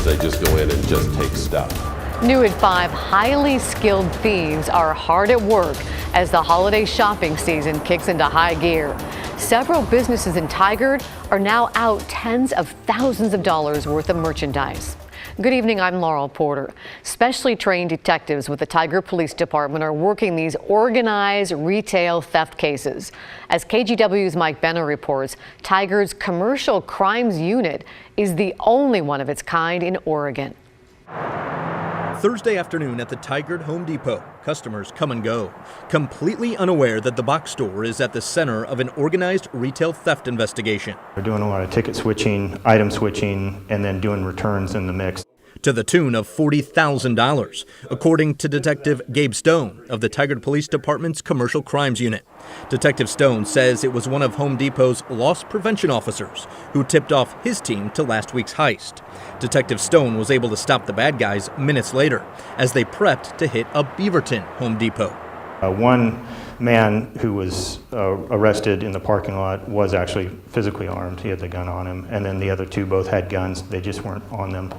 They just go in and just take stuff. New at 5, highly skilled thieves are hard at work as the holiday shopping season kicks into high gear. Several businesses in Tigard are now out tens of thousands of dollars worth of merchandise. Good evening, I'm Laurel Porter. Specially trained detectives with the Tigard Police Department are working these organized retail theft cases. As KGW's Mike Benner reports, Tigard's Commercial Crimes Unit is the only one of its kind in Oregon. Thursday afternoon at the Tigard Home Depot, customers come and go, completely unaware that the box store is at the center of an organized retail theft investigation. We're doing a lot of ticket switching, item switching, and then doing returns in the mix. To the tune of $40,000, according to Detective Gabe Stone of the Tigard Police Department's Commercial Crimes Unit. Detective Stone says it was one of Home Depot's loss prevention officers who tipped off his team to last week's heist. Detective Stone was able to stop the bad guys minutes later as they prepped to hit a Beaverton Home Depot. One man who was arrested in the parking lot was actually physically armed. He had the gun on him, and then the other two both had guns. They just weren't on them.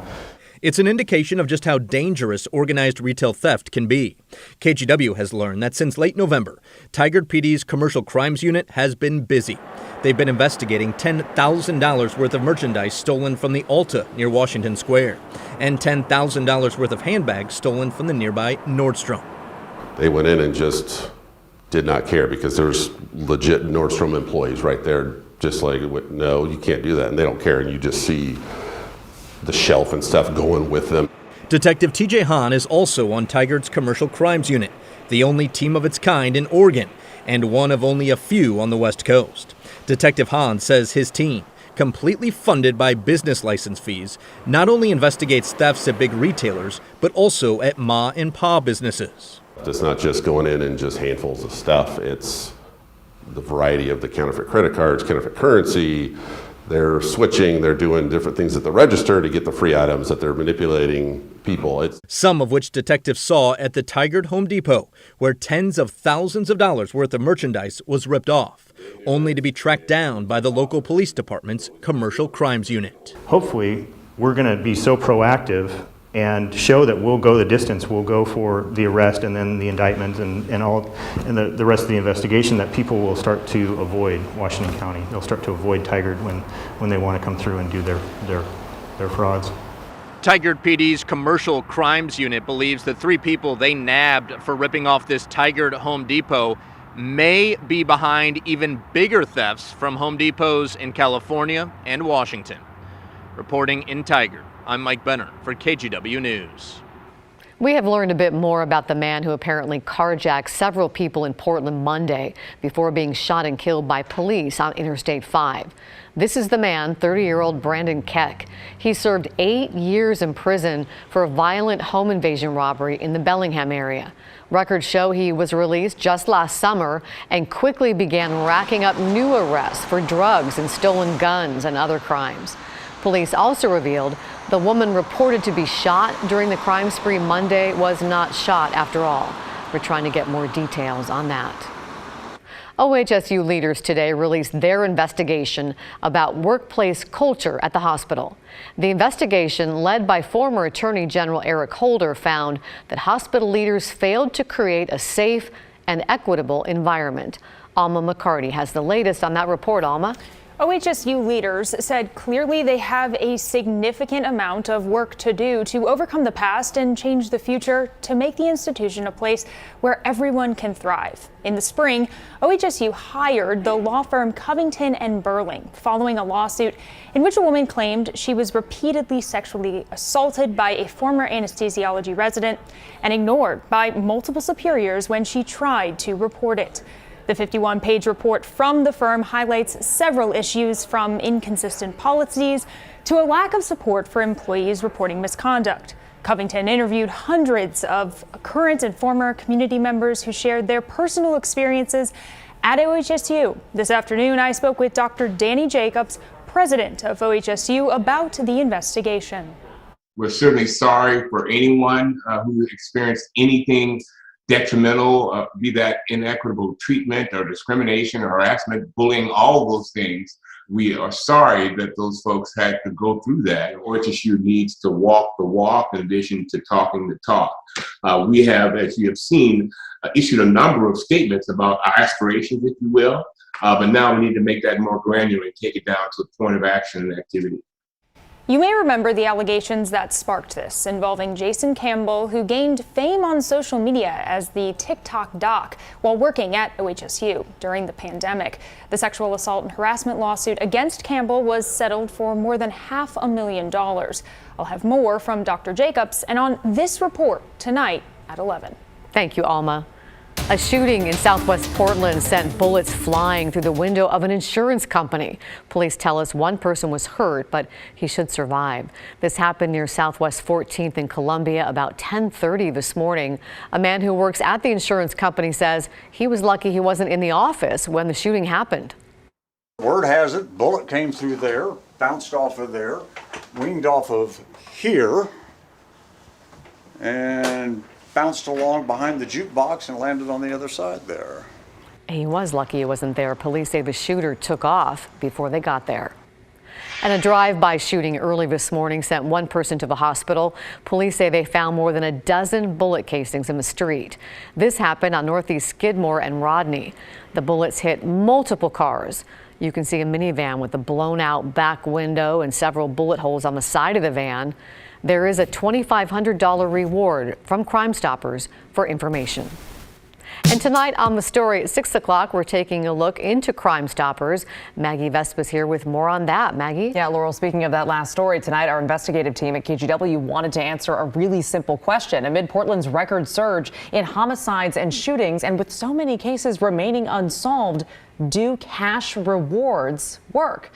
It's an indication of just how dangerous organized retail theft can be. KGW has learned that since late November, Tigard PD's Commercial Crimes Unit has been busy. They've been investigating $10,000 worth of merchandise stolen from the Alta near Washington Square and $10,000 worth of handbags stolen from the nearby Nordstrom. They went in and just did not care because there's legit Nordstrom employees right there, just like, no, you can't do that. And they don't care. And you just see the shelf and stuff going with them. Detective TJ Hahn is also on Tigard's Commercial Crimes Unit, the only team of its kind in Oregon and one of only a few on the West Coast. Detective Hahn says his team, completely funded by business license fees, not only investigates thefts at big retailers, but also at ma and pa businesses. It's not just going in and just handfuls of stuff. It's the variety of the counterfeit credit cards, counterfeit currency. They're switching, they're doing different things at the register to get the free items that they're manipulating people. Some of which detectives saw at the Tigard Home Depot, where tens of thousands of dollars worth of merchandise was ripped off, only to be tracked down by the local police department's Commercial Crimes Unit. Hopefully, we're going to be so proactive and show that we'll go the distance. We'll go for the arrest and then the indictment and the rest of the investigation that people will start to avoid Washington County. They'll start to avoid Tigard when they want to come through and do their frauds. Tigard PD's Commercial Crimes Unit believes the 3 people they nabbed for ripping off this Tigard Home Depot may be behind even bigger thefts from Home Depots in California and Washington. Reporting in Tigard, I'm Mike Benner for KGW News. We have learned a bit more about the man who apparently carjacked several people in Portland Monday before being shot and killed by police on Interstate 5. This is the man, 30-year-old Brandon Keck. He served 8 years in prison for a violent home invasion robbery in the Bellingham area. Records show he was released just last summer and quickly began racking up new arrests for drugs and stolen guns and other crimes. Police also revealed the woman reported to be shot during the crime spree Monday was not shot after all. We're trying to get more details on that. OHSU leaders today released their investigation about workplace culture at the hospital. The investigation, led by former Attorney General Eric Holder, found that hospital leaders failed to create a safe and equitable environment. Alma McCarty has the latest on that report. Alma? OHSU leaders said clearly they have a significant amount of work to do to overcome the past and change the future to make the institution a place where everyone can thrive. In the spring, OHSU hired the law firm Covington and Burling following a lawsuit in which a woman claimed she was repeatedly sexually assaulted by a former anesthesiology resident and ignored by multiple superiors when she tried to report it. The 51-page report from the firm highlights several issues, from inconsistent policies to a lack of support for employees reporting misconduct. Covington interviewed hundreds of current and former community members who shared their personal experiences at OHSU. This afternoon, I spoke with Dr. Danny Jacobs, president of OHSU, about the investigation. We're certainly sorry for anyone who experienced anything detrimental, be that inequitable treatment or discrimination or harassment, bullying, all those things. We are sorry that those folks had to go through that. Orchestra needs to walk the walk in addition to talking the talk. We have, as you have seen, issued a number of statements about our aspirations, if you will, but now we need to make that more granular and take it down to a point of action and activity. You may remember the allegations that sparked this, involving Jason Campbell, who gained fame on social media as the TikTok doc while working at OHSU during the pandemic. The sexual assault and harassment lawsuit against Campbell was settled for more than $500,000. I'll have more from Dr. Jacobs and on this report tonight at 11. Thank you, Alma. A shooting in southwest Portland sent bullets flying through the window of an insurance company. Police tell us one person was hurt, but he should survive. This happened near Southwest 14th in Columbia about 10:30 this morning. A man who works at the insurance company says he was lucky he wasn't in the office when the shooting happened. Word has it, bullet came through there, bounced off of there, winged off of here, and bounced along behind the jukebox and landed on the other side there. He was lucky he wasn't there. Police say the shooter took off before they got there. And a drive-by shooting early this morning sent one person to the hospital. Police say they found more than a dozen bullet casings in the street. This happened on Northeast Skidmore and Rodney. The bullets hit multiple cars. You can see a minivan with a blown-out back window and several bullet holes on the side of the van. There is a $2,500 reward from Crime Stoppers for information. And tonight on The Story at 6 o'clock, we're taking a look into Crime Stoppers. Maggie Vespa's here with more on that. Maggie? Yeah, Laurel, speaking of that last story, tonight our investigative team at KGW wanted to answer a really simple question. Amid Portland's record surge in homicides and shootings, and with so many cases remaining unsolved, do cash rewards work?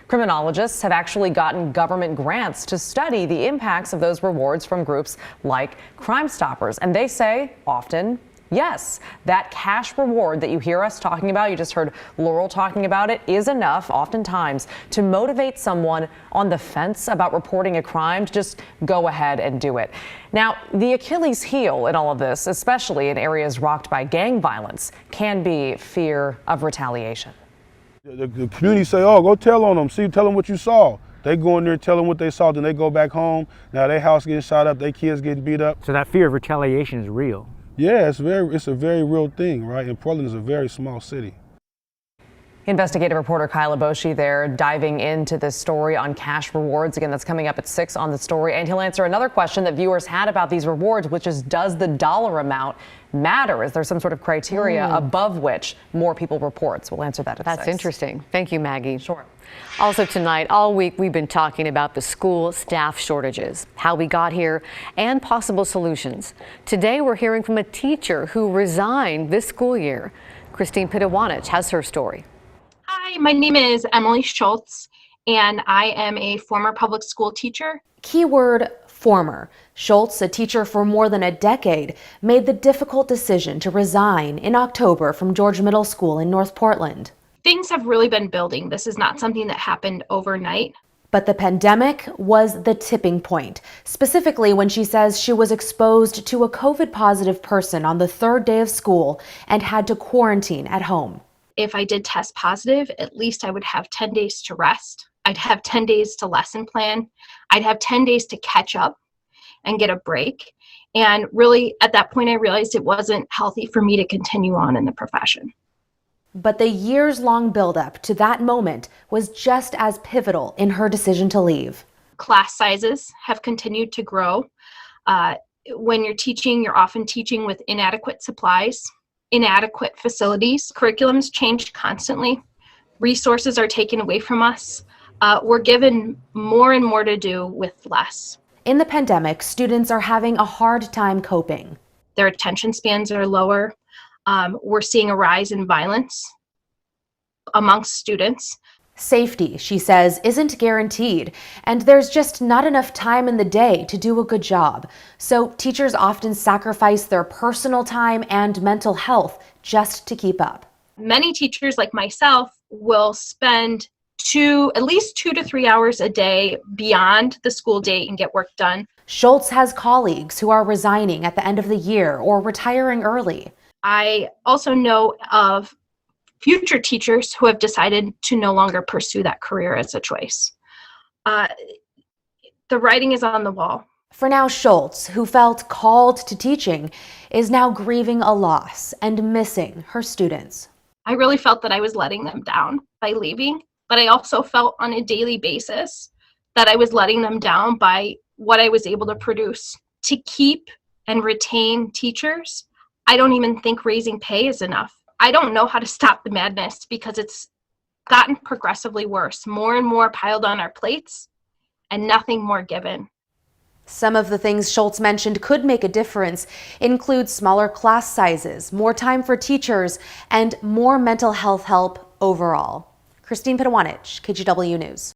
Criminologists have actually gotten government grants to study the impacts of those rewards from groups like Crime Stoppers. And they say often, yes, that cash reward that you hear us talking about, you just heard Laurel talking about it, is enough oftentimes to motivate someone on the fence about reporting a crime to just go ahead and do it. Now, the Achilles heel in all of this, especially in areas rocked by gang violence, can be fear of retaliation. The community say, oh, go tell on them. Tell them what you saw. They go in there and tell them what they saw, then they go back home. Now their house getting shot up, their kids getting beat up. So that fear of retaliation is real. Yeah, it's a very real thing, right? And Portland is a very small city. Investigative reporter Kyla Boshi there diving into this story on cash rewards. Again, that's coming up at 6 on The Story. And he'll answer another question that viewers had about these rewards, which is, does the dollar amount matter? Is there some sort of criteria above which more people report? So we'll answer that at 6. That's interesting. Thank you, Maggie. Sure. Also tonight, all week, we've been talking about the school staff shortages, how we got here, and possible solutions. Today, we're hearing from a teacher who resigned this school year. Christine Pitawanich has her story. Hi, my name is Emily Schultz, and I am a former public school teacher. Keyword former. Schultz, a teacher for more than a decade, made the difficult decision to resign in October from George Middle School in North Portland. Things have really been building. This is not something that happened overnight. But the pandemic was the tipping point, specifically when she says she was exposed to a COVID-positive person on the 3rd day of school and had to quarantine at home. If I did test positive, at least I would have 10 days to rest. I'd have 10 days to lesson plan. I'd have 10 days to catch up and get a break. And really, at that point, I realized it wasn't healthy for me to continue on in the profession. But the years-long buildup to that moment was just as pivotal in her decision to leave. Class sizes have continued to grow. When you're teaching, you're often teaching with inadequate supplies, inadequate facilities. Curriculums change constantly. Resources are taken away from us. We're given more and more to do with less. In the pandemic, students are having a hard time coping. Their attention spans are lower. We're seeing a rise in violence amongst students. Safety, she says, isn't guaranteed, and there's just not enough time in the day to do a good job. So teachers often sacrifice their personal time and mental health just to keep up. Many teachers, like myself, will spend at least 2 to 3 hours a day beyond the school day and get work done. Schultz has colleagues who are resigning at the end of the year or retiring early. I also know of future teachers who have decided to no longer pursue that career as a choice. The writing is on the wall. For now, Schultz, who felt called to teaching, is now grieving a loss and missing her students. I really felt that I was letting them down by leaving, but I also felt on a daily basis that I was letting them down by what I was able to produce. To keep and retain teachers, I don't even think raising pay is enough. I don't know how to stop the madness because it's gotten progressively worse, more and more piled on our plates and nothing more given. Some of the things Schultz mentioned could make a difference include smaller class sizes, more time for teachers, and more mental health help overall. Christine Pitawanich, KGW News.